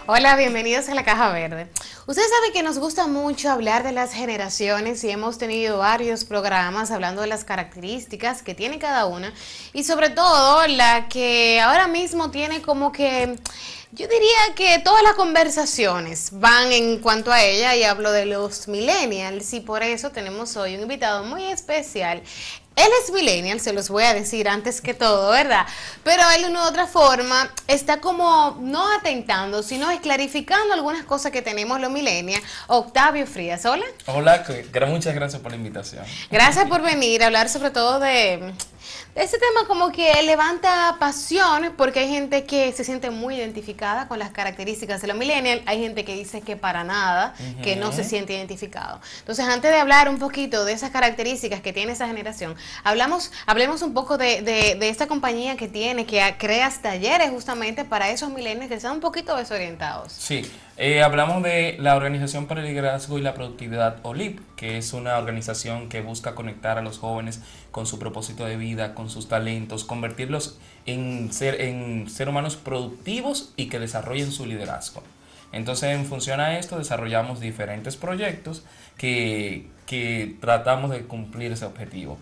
Hola, bienvenidos a la Caja Verde. Usted sabe que nos gusta mucho hablar de las generaciones y hemos tenido varios programas hablando de las características que tiene cada una y sobre todo la que ahora mismo tiene como que, yo diría que todas las conversaciones van en cuanto a ella y hablo de los millennials y por eso tenemos hoy un invitado muy especial. Él es millennial, se los voy a decir antes que todo, ¿verdad? Pero él de una u otra forma está como no atentando, sino es clarificando algunas cosas que tenemos los millennials. Octavio Frías, hola. Hola, muchas gracias por la invitación. Gracias por venir a hablar sobre todo de ese tema como que levanta pasiones porque hay gente que se siente muy identificada con las características de los millennials, hay gente que dice que para nada, que no se siente identificado. Entonces, antes de hablar un poquito de esas características que tiene esa generación, hablemos un poco de esta compañía que tiene, que creas talleres justamente para esos millennials que están un poquito desorientados. Sí, hablamos de la Organización para el Liderazgo y la Productividad, OLIP, que es una organización que busca conectar a los jóvenes con su propósito de vida, con sus talentos, convertirlos en ser humanos productivos y que desarrollen su liderazgo. Entonces, en función a esto, desarrollamos diferentes proyectos que tratamos de cumplir ese objetivo.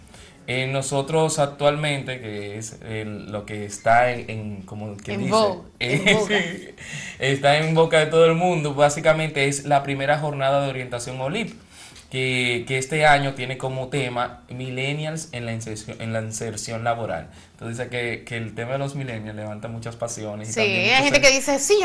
Nosotros actualmente, que es lo que está como quien En dice, vogue, en boga. sí, está en boca de todo el mundo, básicamente es la primera jornada de orientación OLIP, que este año tiene como tema Millennials en la inserción laboral. Entonces dice que el tema de los millennials levanta muchas pasiones y Sí, también hay muchos... gente que dice, sí,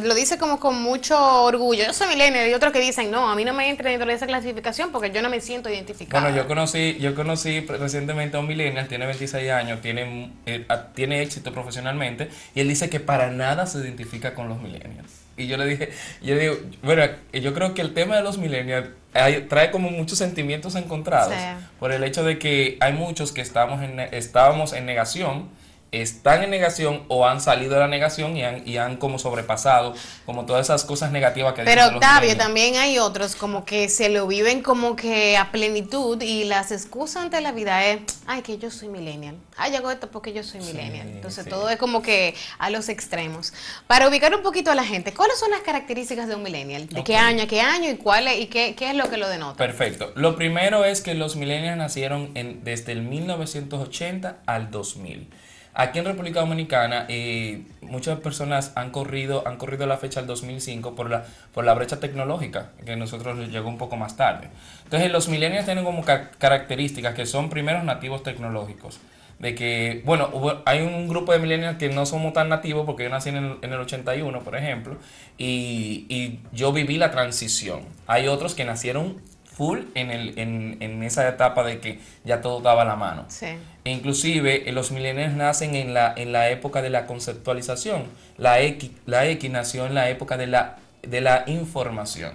lo dice como con mucho orgullo, yo soy millennial, y otros que dicen, no, a mí no me entra dentro de esa clasificación porque yo no me siento identificada. Bueno, yo conocí recientemente a un millennial, tiene 26 años, tiene éxito profesionalmente y él dice que para nada se identifica con los millennials. Y yo digo, bueno, yo creo que el tema de los millennials trae como muchos sentimientos encontrados Sí. por el hecho de que hay muchos que estábamos en negación, están en negación o han salido de la negación y han como sobrepasado como todas esas cosas negativas que dicen Pero de los Octavio, millennials. también hay otros como que se lo viven como que a plenitud y las excusas ante la vida es, ay, que yo soy millennial, ay, yo hago esto porque yo soy millennial. Sí, Entonces sí. todo es como que a los extremos. Para ubicar un poquito a la gente, ¿cuáles son las características de un millennial? ¿De qué Ok. año a qué año y qué es lo que lo denota? Perfecto. Lo primero es que los millennials nacieron desde el 1980 al 2000. Aquí en República Dominicana, muchas personas han corrido la fecha al 2005 por la brecha tecnológica, que a nosotros nos llegó un poco más tarde. Entonces, los millennials tienen como características que son primeros nativos tecnológicos. De que, bueno, hay un grupo de millennials que no somos tan nativos porque yo nací en el 81, por ejemplo, y yo viví la transición. Hay otros que nacieron full en esa etapa de que ya todo daba a la mano. Sí. E inclusive los millennials nacen en la época de la conceptualización. La X nació en la época de la información,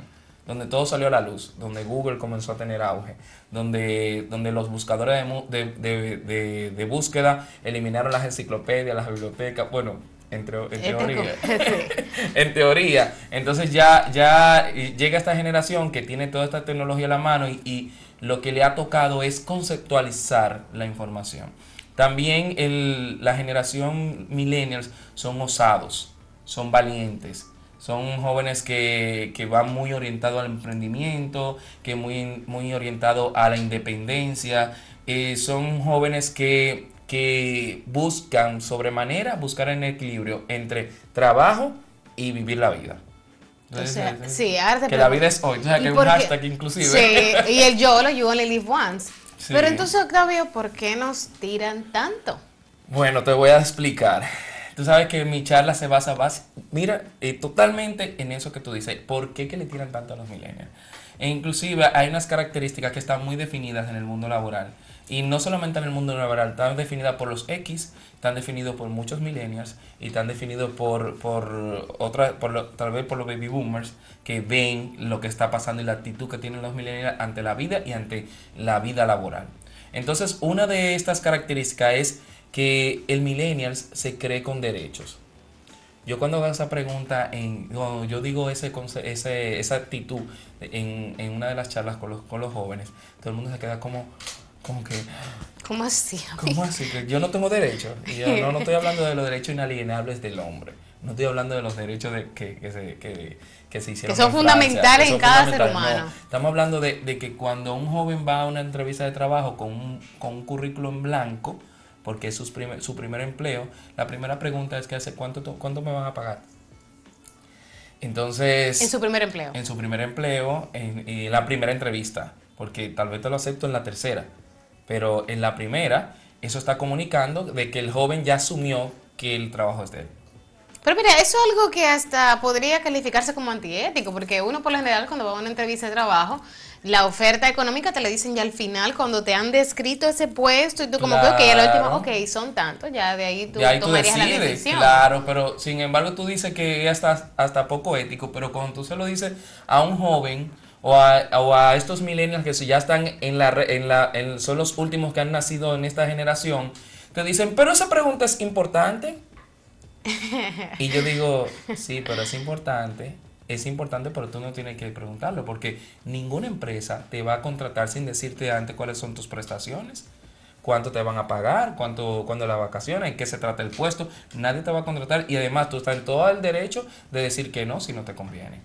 donde todo salió a la luz, donde Google comenzó a tener auge, donde los buscadores de búsqueda eliminaron las enciclopedias, las bibliotecas, bueno, en teoría. Sí. En teoría. Entonces ya llega esta generación que tiene toda esta tecnología a la mano y lo que le ha tocado es conceptualizar la información. También la generación millennials son osados, son valientes, son jóvenes que van muy orientados al emprendimiento, que muy orientados a la independencia. Son jóvenes que buscan sobremanera, buscar un equilibrio entre trabajo y vivir la vida. O Entonces, sea, sí, ahora te que la pregunto. vida es hoy. O sea, ¿Y que es un por qué? hashtag inclusive. Sí, y el YOLO, you only live once. Sí. Pero entonces, Octavio, ¿por qué nos tiran tanto? Bueno, te voy a explicar. Tú sabes que mi charla se basa, mira, totalmente en eso que tú dices. ¿Por qué que le tiran tanto a los millennials? E inclusive hay unas características que están muy definidas en el mundo laboral. Y no solamente en el mundo laboral, están definidas por los X, están definidos por muchos millennials y están definidos tal vez por los baby boomers que ven lo que está pasando y la actitud que tienen los millennials ante la vida y ante la vida laboral. Entonces, una de estas características es que el millennials se cree con derechos. Yo cuando hago esa pregunta, cuando yo digo esa actitud en una de las charlas con los jóvenes, todo el mundo se queda como que, ¿Cómo así, ¿cómo amigo? así? Que yo no tengo derecho. Y yo no estoy hablando de los derechos inalienables del hombre. No estoy hablando de los derechos que se hicieron Que son en Francia, fundamentales que son en cada ser fundamentales, humano. no. Estamos hablando de que cuando un joven va a una entrevista de trabajo con un currículo en blanco, porque es su primer empleo, la primera pregunta es que hace cuánto me van a pagar. Entonces, En su primer empleo. en su primer empleo, en la primera entrevista, porque tal vez te lo acepto en la tercera, pero en la primera, eso está comunicando de que el joven ya asumió que el trabajo es de él. Pero mira, eso es algo que hasta podría calificarse como antiético, porque uno por lo general cuando va a una entrevista de trabajo, la oferta económica te la dicen ya al final, cuando te han descrito ese puesto, y tú como que, ok, a la última, ok, son tantos, ya de ahí tú tomarías la decisión. Claro, pero sin embargo tú dices que es hasta poco ético, pero cuando tú se lo dices a un joven o a estos millennials que ya están son los últimos que han nacido en esta generación, te dicen, pero esa pregunta es importante. Y yo digo, sí, pero es importante, pero tú no tienes que preguntarlo, porque ninguna empresa te va a contratar sin decirte antes cuáles son tus prestaciones, cuánto te van a pagar, cuándo las vacaciones, en qué se trata el puesto. Nadie te va a contratar y además tú estás en todo el derecho de decir que no si no te conviene.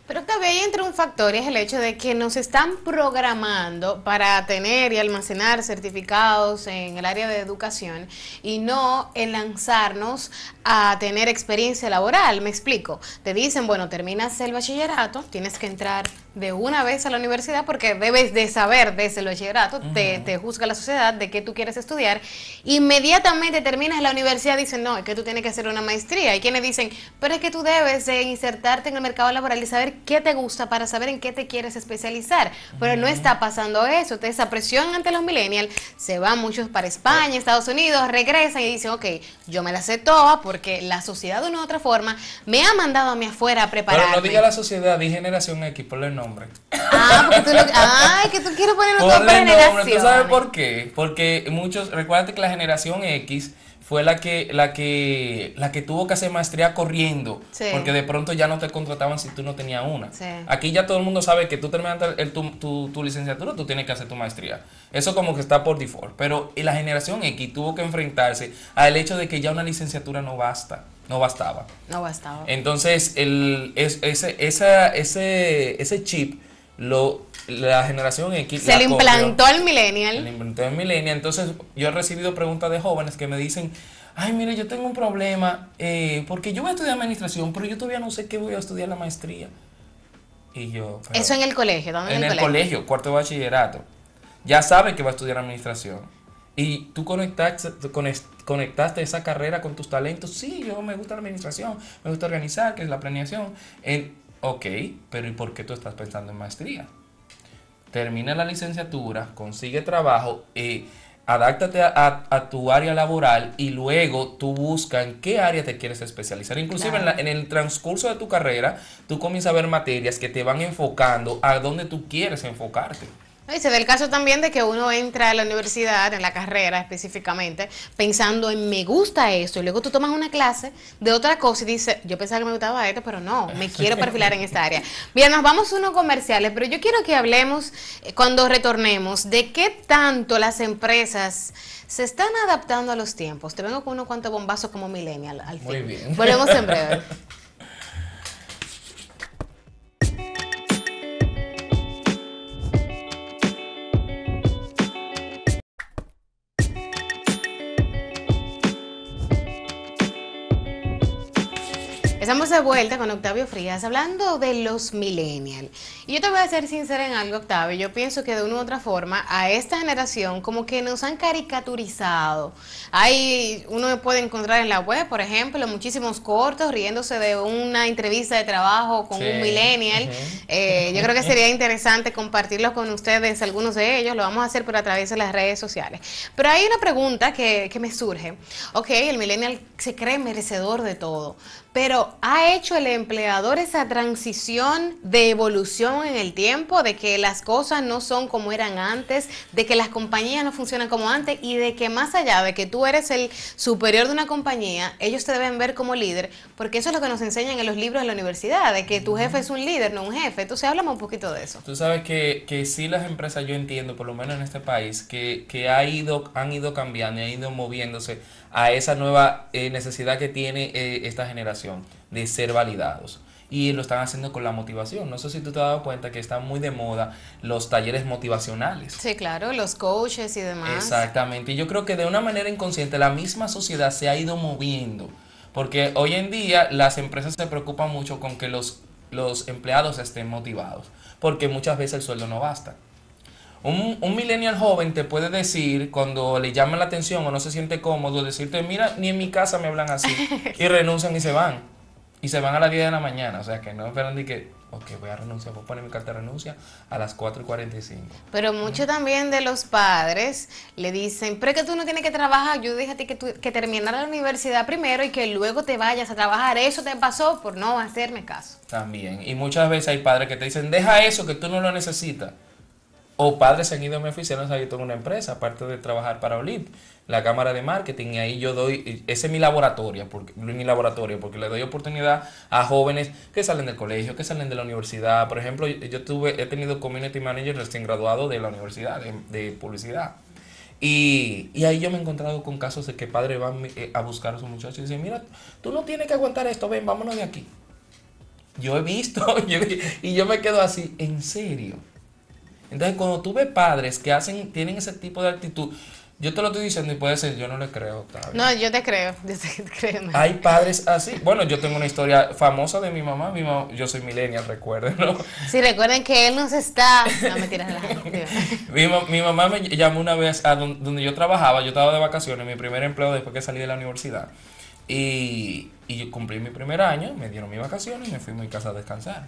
Pero también ahí entra un factor y es el hecho de que nos están programando para tener y almacenar certificados en el área de educación y no en lanzarnos a tener experiencia laboral. Me explico. Te dicen, bueno, terminas el bachillerato, tienes que entrar de una vez a la universidad porque debes de saber desde el bachillerato, te juzga la sociedad de qué tú quieres estudiar. Inmediatamente terminas la universidad, dicen, no, es que tú tienes que hacer una maestría. Hay quienes dicen, pero es que tú debes de insertarte en el mercado laboral y saber qué te gusta para saber en qué te quieres especializar. Pero no está pasando eso. Entonces, esa presión ante los millennials, se van muchos para España, Estados Unidos, regresan y dicen, ok, yo me la sé toda porque la sociedad de una u otra forma me ha mandado a mí afuera a prepararme. Pero no diga la sociedad, di generación X, ponle el nombre. Que tú quieres poner un nombre de generación. ¿Tú sabes por qué? Porque muchos, recuérdate que la generación X fue la que tuvo que hacer maestría corriendo, sí, porque de pronto ya no te contrataban si tú no tenías una. Sí. Aquí ya todo el mundo sabe que tú terminaste tu licenciatura, tú tienes que hacer tu maestría. Eso como que está por default. Pero la generación X tuvo que enfrentarse al hecho de que ya una licenciatura no bastaba. No bastaba. Entonces, ese chip, la generación X se le implantó al millennial. Se le implantó al millennial. Entonces, yo he recibido preguntas de jóvenes que me dicen, ay, mire, yo tengo un problema, porque yo voy a estudiar administración, pero yo todavía no sé qué voy a estudiar la maestría. Y yo... Eso en el colegio, ¿dónde? En el colegio, cuarto de bachillerato. Ya sabe que va a estudiar administración. Y tú conectaste esa carrera con tus talentos. Sí, yo me gusta la administración, me gusta organizar, que es la planeación. Ok, pero ¿y por qué tú estás pensando en maestría? Termina la licenciatura, consigue trabajo, adáptate a tu área laboral y luego tú buscas en qué área te quieres especializar. Inclusive claro, en el transcurso de tu carrera, tú comienzas a ver materias que te van enfocando a dónde tú quieres enfocarte. Y se da el caso también de que uno entra a la universidad, en la carrera específicamente, pensando en me gusta esto, y luego tú tomas una clase de otra cosa y dices, yo pensaba que me gustaba esto, pero no, me quiero perfilar en esta área. Bien, nos vamos a unos comerciales, pero yo quiero que hablemos, cuando retornemos, de qué tanto las empresas se están adaptando a los tiempos. Te vengo con unos cuantos bombazos como millennial al fin. Muy bien. Volvemos en breve. Estamos de vuelta con Octavio Frías hablando de los millennials. Y yo te voy a ser sincera en algo, Octavio. Yo pienso que de una u otra forma a esta generación como que nos han caricaturizado. Uno puede encontrar en la web, por ejemplo, muchísimos cortos riéndose de una entrevista de trabajo con un millennial. Yo creo que sería interesante compartirlos con ustedes, algunos de ellos. Lo vamos a hacer por a través de las redes sociales. Pero hay una pregunta que me surge. Ok, el millennial se cree merecedor de todo, pero pero ¿ha hecho el empleador esa transición de evolución en el tiempo, de que las cosas no son como eran antes, de que las compañías no funcionan como antes y de que más allá de que tú eres el superior de una compañía, ellos te deben ver como líder? Porque eso es lo que nos enseñan en los libros de la universidad, de que tu jefe es un líder, no un jefe. Entonces háblame un poquito de eso. Tú sabes que sí las empresas, yo entiendo, por lo menos en este país, que han ido cambiando y han ido moviéndose a esa nueva necesidad que tiene esta generación de ser validados. Y lo están haciendo con la motivación. No sé si tú te has dado cuenta que están muy de moda los talleres motivacionales. Sí, claro, los coaches y demás. Exactamente. Y yo creo que de una manera inconsciente la misma sociedad se ha ido moviendo. Porque hoy en día las empresas se preocupan mucho con que los empleados estén motivados. Porque muchas veces el sueldo no basta. Un millennial joven te puede decir, cuando le llama la atención o no se siente cómodo, decirte, mira, ni en mi casa me hablan así. Y renuncian y se van. Y se van a las 10 de la mañana. O sea, que no esperan ni que, ok, voy a renunciar, voy a poner mi carta de renuncia a las 4:45. Pero mucho también de los padres le dicen, pero es que tú no tienes que trabajar. Yo dije a ti que terminara la universidad primero y que luego te vayas a trabajar. Eso te pasó por no hacerme caso. También. Y muchas veces hay padres que te dicen, deja eso, que tú no lo necesitas. O padres se han ido a mi oficina, yo tengo una empresa, aparte de trabajar para OLIP, la Cámara de Marketing, y ahí yo doy, ese es mi laboratorio, porque le doy oportunidad a jóvenes que salen del colegio, que salen de la universidad. Por ejemplo, he tenido community manager recién graduado de la universidad, de publicidad. Y ahí yo me he encontrado con casos de que padres van a buscar a sus muchachos y dicen, mira, tú no tienes que aguantar esto, ven, vámonos de aquí. Yo he visto, y yo me quedo así, ¿en serio? Entonces, cuando tú ves padres que tienen ese tipo de actitud, yo te lo estoy diciendo y puede ser, yo no le creo, Octavio. No, yo te creo, créeme. Hay padres así. Bueno, yo tengo una historia famosa de mi mamá. Yo soy millennial, recuerden, ¿no? Sí, recuerden que él nos está... No, mentiras, mi mamá me llamó una vez a donde yo trabajaba. Yo estaba de vacaciones, mi primer empleo después que salí de la universidad. Y yo cumplí mi primer año, me dieron mis vacaciones y me fui a mi casa a descansar.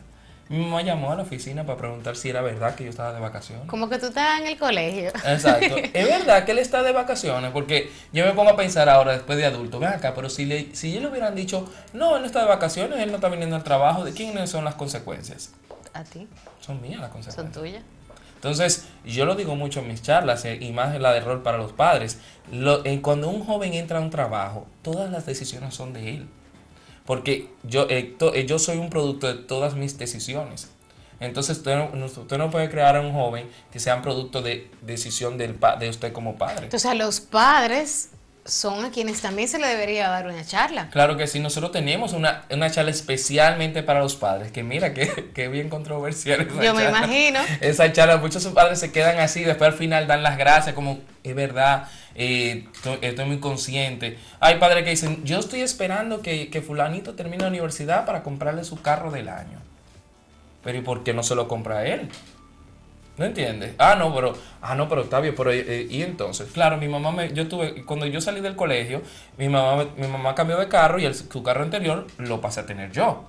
Mi mamá llamó a la oficina para preguntar si era verdad que yo estaba de vacaciones. Como que tú estás en el colegio. Exacto. Es verdad que él está de vacaciones, porque yo me pongo a pensar ahora, después de adulto, ven acá, pero si ellos le hubieran dicho, no, él no está de vacaciones, él no está viniendo al trabajo, ¿de quiénes son las consecuencias? ¿A ti? Son mías las consecuencias. Son tuyas. Entonces, yo lo digo mucho en mis charlas, y más en la de rol para los padres. Cuando un joven entra a un trabajo, todas las decisiones son de él. Porque yo soy un producto de todas mis decisiones. Entonces usted no puede crear a un joven que sea un producto de decisión de usted como padre. Entonces a los padres son a quienes también se le debería dar una charla. Claro que sí, nosotros tenemos una charla especialmente para los padres, que mira, que bien controversial esa Yo charla. me imagino. Esa charla, muchos de sus padres se quedan así, después al final dan las gracias, como, es verdad, estoy muy consciente. Hay padres que dicen, yo estoy esperando que fulanito termine la universidad para comprarle su carro del año. Pero ¿y por qué no se lo compra a él? ¿No entiendes? Pero Octavio, pero y entonces, claro, cuando yo salí del colegio, mi mamá cambió de carro y su carro anterior lo pasé a tener yo.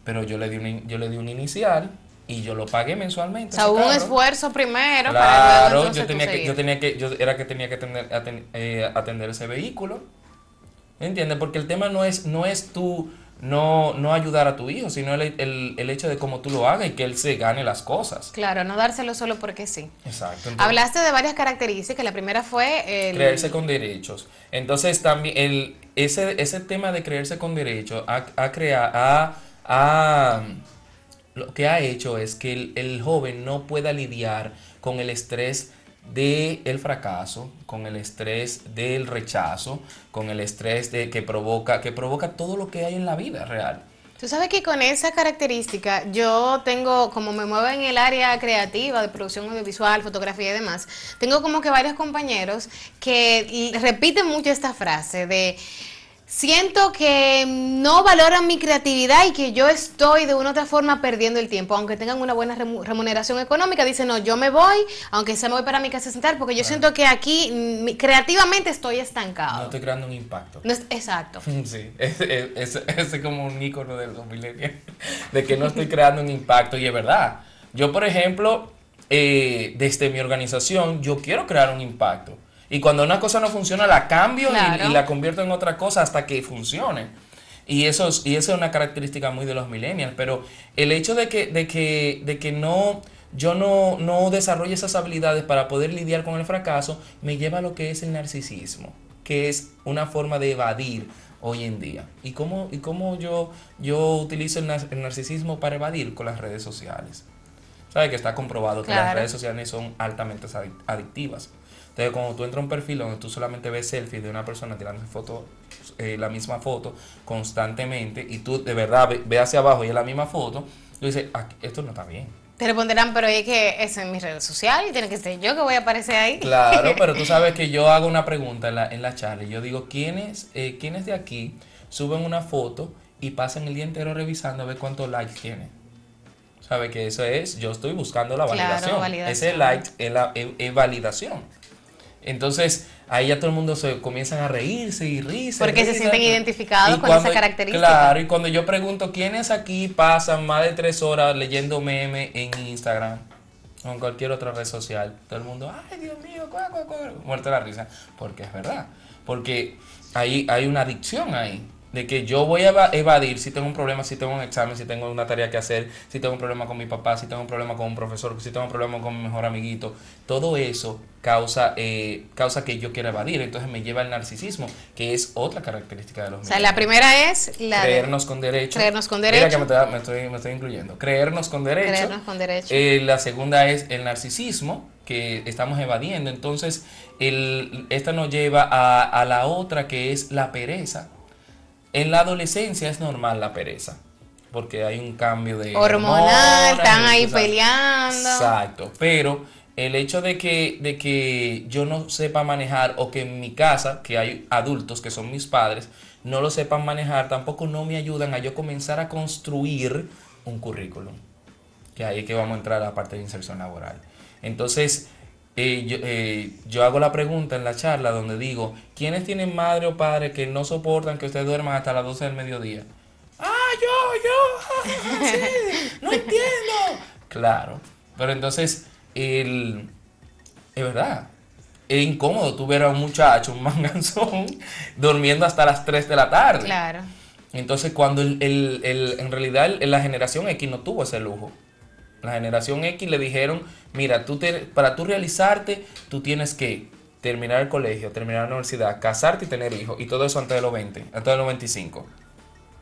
Pero yo le di un inicial y yo lo pagué mensualmente. O sea, hubo un esfuerzo primero para luego yo tenía que atender ese vehículo. ¿Me entiendes? Porque el tema no es tú no ayudar a tu hijo, sino el hecho de cómo tú lo hagas y que él se gane las cosas. Claro, no dárselo solo porque sí. Exacto. Entonces, hablaste de varias características. La primera fue creerse con derechos. Entonces también ese tema de creerse con derechos lo que ha hecho es que el joven no pueda lidiar con el estrés del fracaso, con el estrés del rechazo, con el estrés que provoca todo lo que hay en la vida real. Tú sabes que con esa característica yo tengo, como me muevo en el área creativa de producción audiovisual, fotografía y demás, tengo como que varios compañeros que repiten mucho esta frase de... Siento que no valoran mi creatividad y que yo estoy de una u otra forma perdiendo el tiempo, aunque tengan una buena remuneración económica. Dicen, no, yo me voy, aunque sea me voy para mi casa a sentar, porque yo siento que aquí creativamente estoy estancado. No estoy creando un impacto. No exacto. Sí, es como un ícono de los millennials, de que no estoy creando un impacto, y es verdad. Yo, por ejemplo, desde mi organización, yo quiero crear un impacto. Y cuando una cosa no funciona, la cambio, claro, y la convierto en otra cosa hasta que funcione. y eso es una característica muy de los millennials, pero el hecho de que yo no desarrolle esas habilidades para poder lidiar con el fracaso, me lleva a lo que es el narcisismo, que es una forma de evadir hoy en día. ¿Y cómo yo utilizo el narcisismo para evadir? Con las redes sociales. ¿Sabes? Que está comprobado que las redes sociales son altamente adictivas. Entonces, cuando tú entras a un perfil donde tú solamente ves selfies de una persona tirando foto, la misma foto constantemente, y tú de verdad ves hacia abajo y es la misma foto, tú dices, esto no está bien. Te responderán, pero es que eso en mis redes sociales y tiene que ser yo que voy a aparecer ahí. Claro, pero tú sabes que yo hago una pregunta en la charla y yo digo, ¿quiénes de aquí suben una foto y pasan el día entero revisando a ver cuántos likes tiene? ¿Sabe que eso es? Yo estoy buscando la validación. Claro, validación. Ese like es validación. Entonces, ahí ya todo el mundo se comienzan a reírse y risa. Porque se sienten identificados con esa característica. Claro, y cuando yo pregunto, ¿quiénes aquí pasan más de 3 horas leyendo memes en Instagram o en cualquier otra red social? Todo el mundo, ay, Dios mío, muerte de la risa. Porque es verdad. Porque hay una adicción ahí. De que yo voy a evadir si tengo un problema, si tengo un examen, si tengo una tarea que hacer, si tengo un problema con mi papá, si tengo un problema con un profesor, si tengo un problema con mi mejor amiguito. Todo eso causa que yo quiera evadir. Entonces me lleva al narcisismo, que es otra característica de los millennials. O sea, la primera es la creernos con derecho. Creernos con derecho. Mira que me estoy incluyendo. Creernos con derecho. Creernos con derecho. La segunda es el narcisismo, que estamos evadiendo. Entonces, esta nos lleva a la otra, que es la pereza. En la adolescencia es normal la pereza, porque hay un cambio de hormonal, están ahí peleando. Exacto, pero el hecho de que yo no sepa manejar, o que en mi casa, que hay adultos que son mis padres, no lo sepan manejar, tampoco no me ayudan a yo comenzar a construir un currículum, que ahí es que vamos a entrar a la parte de inserción laboral. Entonces, yo hago la pregunta en la charla donde digo, ¿quiénes tienen madre o padre que no soportan que ustedes duerman hasta las 12 del mediodía? Yo, sí, no entiendo. Claro, pero entonces, es verdad, es incómodo tú ver a un muchacho, un manganzón, durmiendo hasta las 3 de la tarde. Claro. Entonces, cuando en realidad la generación X no tuvo ese lujo. La generación X le dijeron, mira, para tú realizarte, tú tienes que terminar el colegio, terminar la universidad, casarte y tener hijos. Y todo eso antes de los 20, antes de los 25.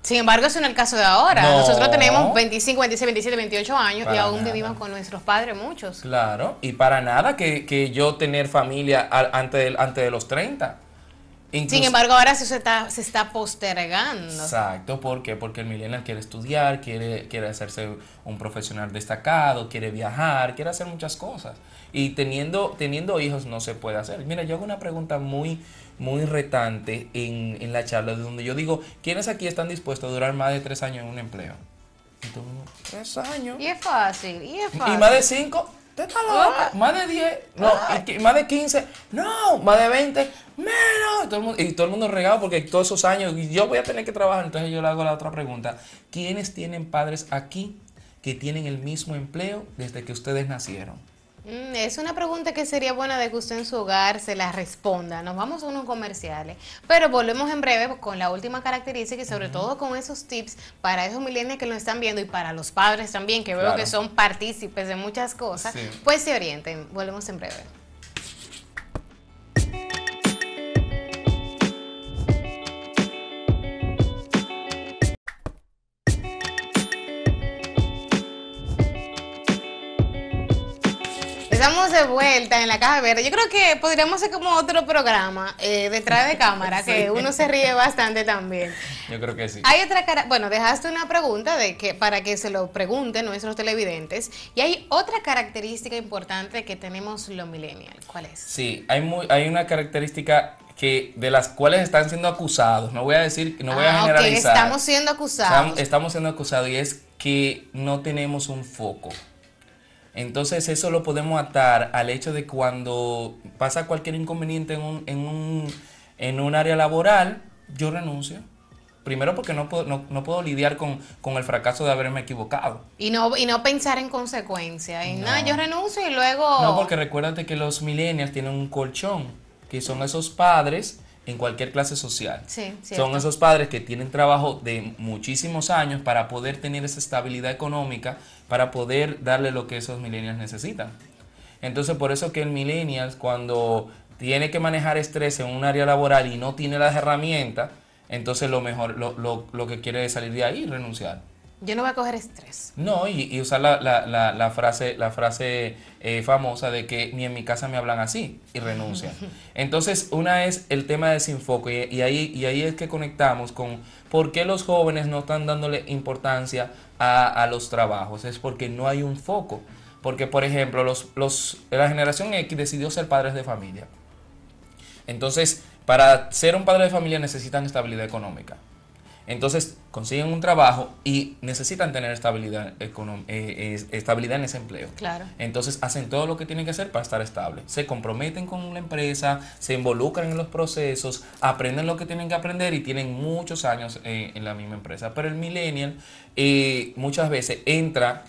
Sin embargo, eso no es el caso de ahora. No. Nosotros tenemos 25, 26, 27, 28 años Para y aún nada. vivimos con nuestros padres muchos. Claro, y para nada que yo tener familia antes de los 30. Incluso, sin embargo, ahora se está postergando. Exacto, ¿por qué? Porque el millennial quiere estudiar, quiere hacerse un profesional destacado, quiere viajar, quiere hacer muchas cosas. Y teniendo hijos no se puede hacer. Mira, yo hago una pregunta muy, muy retante en la charla, donde yo digo, ¿quiénes aquí están dispuestos a durar más de 3 años en un empleo? Y todo el mundo, 3 años. Y es fácil. Y más de 5, ¿te estás loca? Más de 10, no, más de 15, no, más de 20, menos. Y todo el mundo regado porque todos esos años yo voy a tener que trabajar. Entonces yo le hago la otra pregunta. ¿Quiénes tienen padres aquí que tienen el mismo empleo desde que ustedes nacieron? Es una pregunta que sería buena de que usted en su hogar se la responda. Nos vamos a unos comerciales, pero volvemos en breve con la última característica y sobre todo con esos tips para esos millennials que nos están viendo y para los padres también, que veo que son partícipes de muchas cosas, pues se orienten. Volvemos en breve. Estamos de vuelta en la Caja Verde. Yo creo que podríamos hacer como otro programa detrás de cámara, que uno se ríe bastante también. Yo creo que sí. Hay otra bueno, dejaste una pregunta para que se lo pregunten nuestros televidentes. Y hay otra característica importante que tenemos los millennials. ¿Cuál es? Sí, hay una característica de las cuales están siendo acusados. No voy a decir, no voy a generalizar. Estamos siendo acusados. Estamos siendo acusados y es que no tenemos un foco. Entonces eso lo podemos atar al hecho de cuando pasa cualquier inconveniente en un área laboral, yo renuncio. Primero porque no puedo lidiar con el fracaso de haberme equivocado. Y no pensar en consecuencias. Y nada, yo renuncio y luego... No, porque recuérdate que los millennials tienen un colchón, que son esos padres en cualquier clase social. Sí, cierto. Son esos padres que tienen trabajo de muchísimos años para poder tener esa estabilidad económica, para poder darle lo que esos millennials necesitan. Entonces, por eso que el millennials, cuando tiene que manejar estrés en un área laboral y no tiene las herramientas, entonces lo mejor, lo que quiere es salir de ahí y renunciar. Yo no voy a coger estrés. No, y usar la frase famosa de que ni en mi casa me hablan así y renuncian. Entonces, una es el tema de desenfoque y ahí es que conectamos con por qué los jóvenes no están dándole importancia a los trabajos. Es porque no hay un foco. Porque, por ejemplo, la generación X decidió ser padres de familia. Entonces, para ser un padre de familia necesitan estabilidad económica. Entonces consiguen un trabajo y necesitan tener estabilidad en ese empleo. Claro. Entonces hacen todo lo que tienen que hacer para estar estable. Se comprometen con la empresa, se involucran en los procesos, aprenden lo que tienen que aprender y tienen muchos años en la misma empresa. Pero el millennial muchas veces entra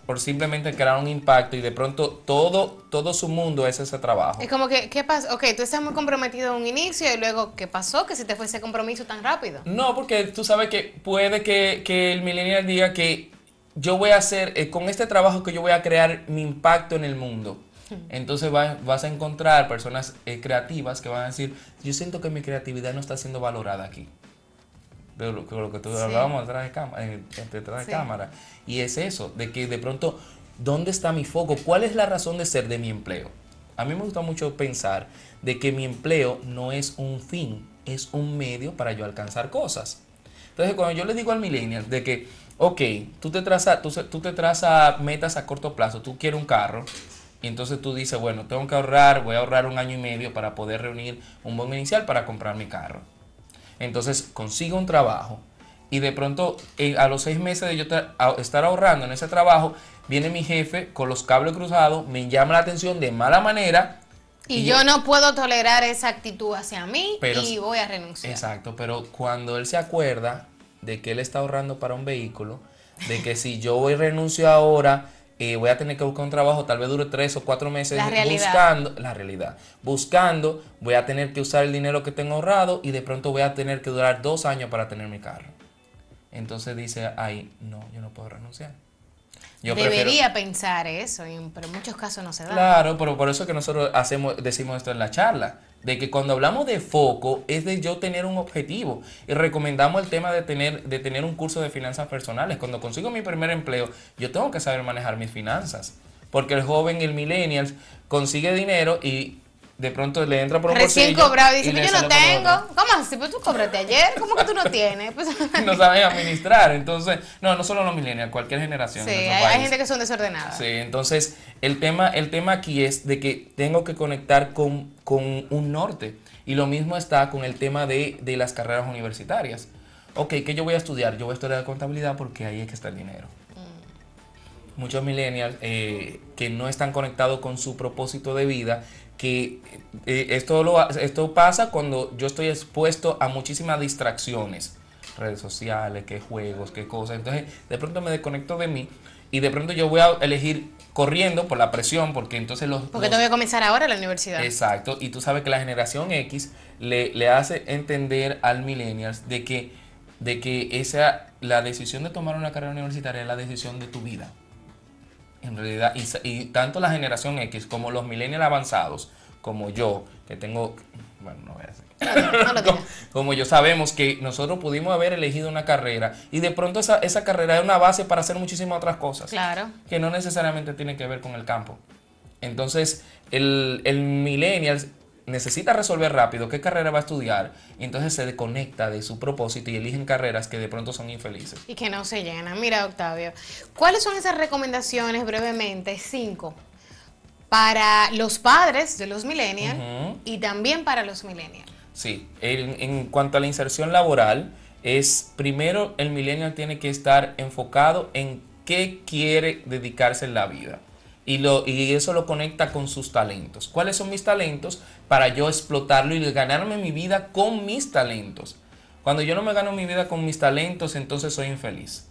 por simplemente crear un impacto y de pronto todo su mundo es ese trabajo. Es como que, ¿qué pasa? Ok, tú estás muy comprometido en un inicio y luego, ¿qué pasó? Que se te fue ese compromiso tan rápido. No, porque tú sabes que puede que el millennial diga que yo voy a hacer, con este trabajo que yo voy a crear mi impacto en el mundo. Entonces vas a encontrar personas creativas que van a decir, yo siento que mi creatividad no está siendo valorada aquí. De lo que tú hablábamos detrás de cámara. Y es eso, de que de pronto, ¿dónde está mi foco? ¿Cuál es la razón de ser de mi empleo? A mí me gusta mucho pensar de que mi empleo no es un fin, es un medio para yo alcanzar cosas. Entonces, cuando yo le digo al millennial de que, ok, tú te trazas metas a corto plazo, tú quieres un carro, y entonces tú dices, bueno, tengo que ahorrar, voy a ahorrar 1 año y medio para poder reunir un buen inicial para comprar mi carro. Entonces consigo un trabajo y de pronto a los 6 meses de yo estar ahorrando en ese trabajo, viene mi jefe con los cables cruzados, me llama la atención de mala manera. Y yo no puedo tolerar esa actitud hacia mí y voy a renunciar. Exacto, pero cuando él se acuerda de que él está ahorrando para un vehículo, de que si yo voy y renuncio ahora, voy a tener que buscar un trabajo, tal vez dure 3 o 4 meses buscando, voy a tener que usar el dinero que tengo ahorrado y de pronto voy a tener que durar 2 años para tener mi carro. Entonces dice, ay, no, yo no puedo renunciar. Debería pensar eso, pero en muchos casos no se da. Claro, pero por eso es que nosotros decimos esto en la charla, de que cuando hablamos de foco es de yo tener un objetivo y recomendamos el tema de tener un curso de finanzas personales. Cuando consigo mi primer empleo, yo tengo que saber manejar mis finanzas, porque el joven, el millennial, consigue dinero y de pronto le entra por un recién bolsillo cobrado y dice, y yo no tengo. ¿Cómo así? Pues tú cobraste ayer, ¿cómo que tú no tienes? Pues, no saben administrar. Entonces, no solo los millennials, cualquier generación. Sí, hay gente que son desordenadas. Sí, entonces el tema aquí es de que tengo que conectar con un norte. Y lo mismo está con el tema de las carreras universitarias. Ok, ¿qué yo voy a estudiar? Yo voy a estudiar contabilidad porque ahí es que está el dinero. Muchos millennials que no están conectados con su propósito de vida, que esto pasa cuando yo estoy expuesto a muchísimas distracciones, redes sociales, que juegos, que cosas. Entonces de pronto me desconecto de mí y de pronto yo voy a elegir corriendo por la presión, porque entonces porque tengo que comenzar ahora la universidad. Exacto, y tú sabes que la generación X le hace entender al millennials de que la decisión de tomar una carrera universitaria es la decisión de tu vida. En realidad, y tanto la generación X como los millennials avanzados, como yo, que tengo, bueno, no voy a decir, como yo, sabemos que nosotros pudimos haber elegido una carrera y de pronto esa carrera es una base para hacer muchísimas otras cosas. Claro. Que no necesariamente tienen que ver con el campo. Entonces, el millennial necesita resolver rápido qué carrera va a estudiar y entonces se desconecta de su propósito y eligen carreras que de pronto son infelices. Y que no se llenan. Mira, Octavio, ¿cuáles son esas recomendaciones brevemente, 5, para los padres de los millennials y también para los millennials? Sí, en cuanto a la inserción laboral, primero el millennial tiene que estar enfocado en qué quiere dedicarse en la vida. Y eso lo conecta con sus talentos. ¿Cuáles son mis talentos? Para yo explotarlo y ganarme mi vida con mis talentos. Cuando yo no me gano mi vida con mis talentos, entonces soy infeliz.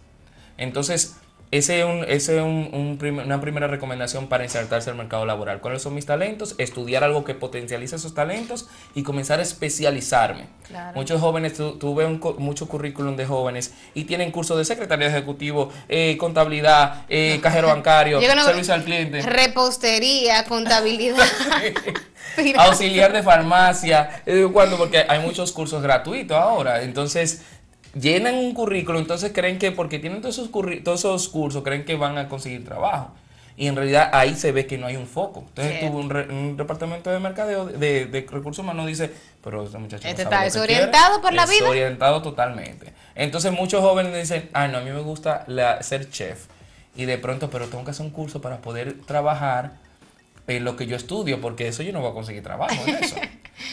Entonces, Ese es una primera recomendación para insertarse al mercado laboral. ¿Cuáles son mis talentos? Estudiar algo que potencialice esos talentos y comenzar a especializarme. Claro. Muchos jóvenes, tú ves mucho currículum de jóvenes y tienen cursos de secretaría ejecutivo, contabilidad, cajero bancario, servicio al cliente. Repostería, contabilidad. Auxiliar de farmacia, porque hay muchos cursos gratuitos ahora, entonces llenan un currículo, entonces creen que porque tienen todos esos cursos, creen que van a conseguir trabajo. Y en realidad ahí se ve que no hay un foco. Entonces tuvo un departamento de mercadeo, de recursos humanos, dice, pero este muchacho Este no sabe está lo que desorientado quiere. por la vida. Desorientado totalmente. Entonces muchos jóvenes dicen, no, a mí me gusta ser chef. Y de pronto, pero tengo que hacer un curso para poder trabajar en lo que yo estudio, porque eso yo no voy a conseguir trabajo en eso.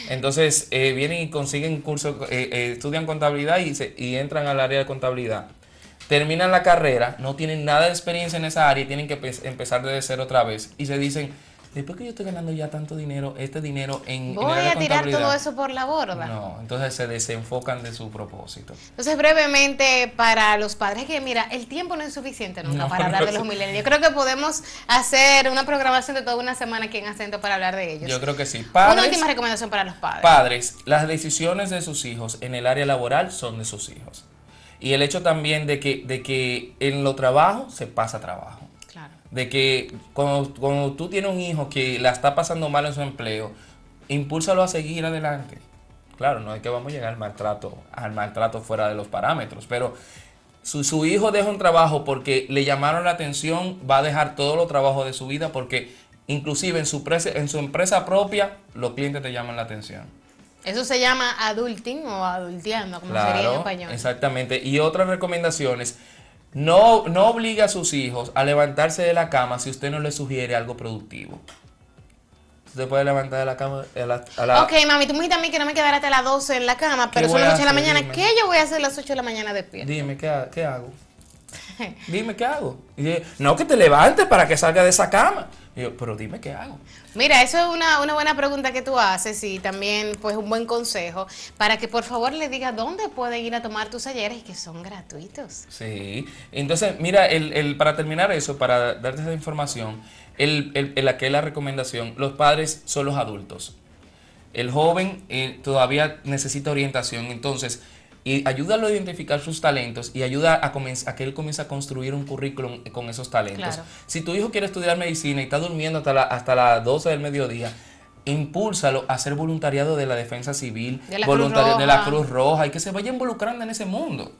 Entonces vienen y consiguen cursos, estudian contabilidad y entran al área de contabilidad. Terminan la carrera, no tienen nada de experiencia en esa área y tienen que empezar desde cero otra vez. Y se dicen, después que yo estoy ganando ya tanto dinero, este dinero en voy el área a de tirar contabilidad, todo eso por la borda. No, entonces se desenfocan de su propósito. Entonces, brevemente, para los padres, que mira, el tiempo no es suficiente nunca para hablar de los millennials. Yo creo que podemos hacer una programación de toda una semana aquí en Acento para hablar de ellos. Yo creo que sí. Una última recomendación para los padres. Padres, las decisiones de sus hijos en el área laboral son de sus hijos. Y el hecho también de que en lo trabajo se pasa trabajo. Claro. De que cuando tú tienes un hijo que la está pasando mal en su empleo, impúlsalo a seguir adelante. Claro, no es que vamos a llegar al maltrato fuera de los parámetros, pero su hijo deja un trabajo porque le llamaron la atención, va a dejar todos los trabajos de su vida porque inclusive en su empresa propia los clientes te llaman la atención. Eso se llama adulting o adulteando, como Claro, sería en español. Exactamente. Y otras recomendaciones, no obligue a sus hijos a levantarse de la cama si usted no les sugiere algo productivo. Usted puede levantar de la cama Ok, mami, tú me dijiste a mí que no me quedara hasta las 12 en la cama, pero son las 8 de la mañana. Dime. ¿Qué yo voy a hacer a las 8 de la mañana despierta? Dime, ¿qué hago? Dime, ¿qué hago? Y yo, no, que te levantes para que salga de esa cama. Y yo, pero dime, ¿qué hago? Mira, eso es una buena pregunta que tú haces y también pues un buen consejo para que por favor le digas dónde pueden ir a tomar tus talleres y que son gratuitos. Sí, entonces mira, para terminar eso, para darte esa información, la recomendación, los padres son los adultos. El joven todavía necesita orientación, entonces y ayúdalo a identificar sus talentos y ayuda a que él comience a construir un currículum con esos talentos. Claro. Si tu hijo quiere estudiar medicina y está durmiendo hasta las 12 del mediodía, impúlsalo a hacer voluntariado de la defensa civil, voluntario de la Cruz Roja y que se vaya involucrando en ese mundo.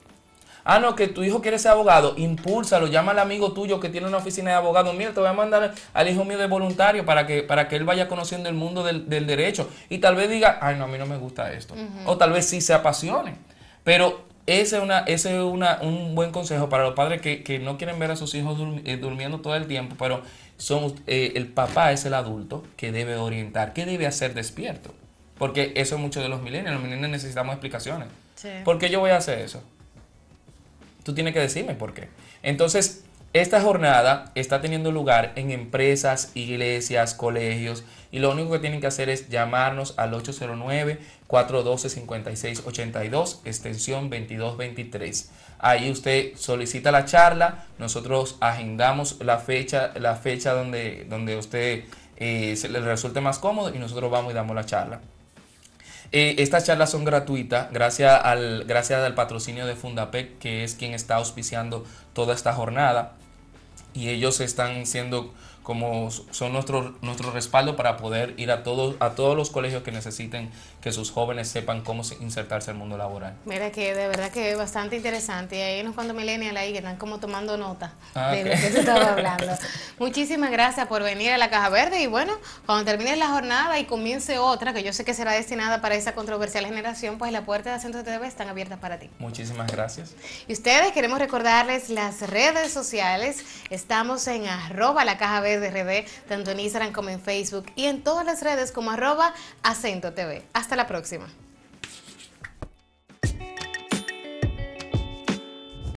No, que tu hijo quiere ser abogado, impúlsalo, llama al amigo tuyo que tiene una oficina de abogados, mira, te voy a mandar al hijo mío de voluntario para que él vaya conociendo el mundo del derecho y tal vez diga, no, a mí no me gusta esto, o tal vez sí se apasione. Pero ese es un buen consejo para los padres que no quieren ver a sus hijos durmiendo todo el tiempo, pero el papá es el adulto que debe orientar, que debe hacer despierto. Porque eso es mucho de los millennials. Los millennials necesitamos explicaciones. Sí. ¿Por qué yo voy a hacer eso? Tú tienes que decirme por qué. Entonces, esta jornada está teniendo lugar en empresas, iglesias, colegios, y lo único que tienen que hacer es llamarnos al 809-412-5682, extensión 2223. Ahí usted solicita la charla, nosotros agendamos la fecha donde usted se le resulte más cómodo y nosotros vamos y damos la charla. Estas charlas son gratuitas gracias al patrocinio de Fundapec, que es quien está auspiciando toda esta jornada. Y ellos están siendo son nuestro respaldo para poder ir a todos los colegios que necesiten que sus jóvenes sepan cómo insertarse al mundo laboral. Mira que de verdad que es bastante interesante y hay unos cuantos millennials ahí que están como tomando nota de lo que se estaba hablando. Muchísimas gracias por venir a la Caja Verde y bueno, cuando termine la jornada y comience otra, que yo sé que será destinada para esa controversial generación, pues las puertas de Acento TV están abiertas para ti. Muchísimas gracias. Y ustedes, queremos recordarles las redes sociales. Estamos en @lacajaverde tanto en Instagram como en Facebook y en todas las redes como @AcentoTV. Hasta la próxima.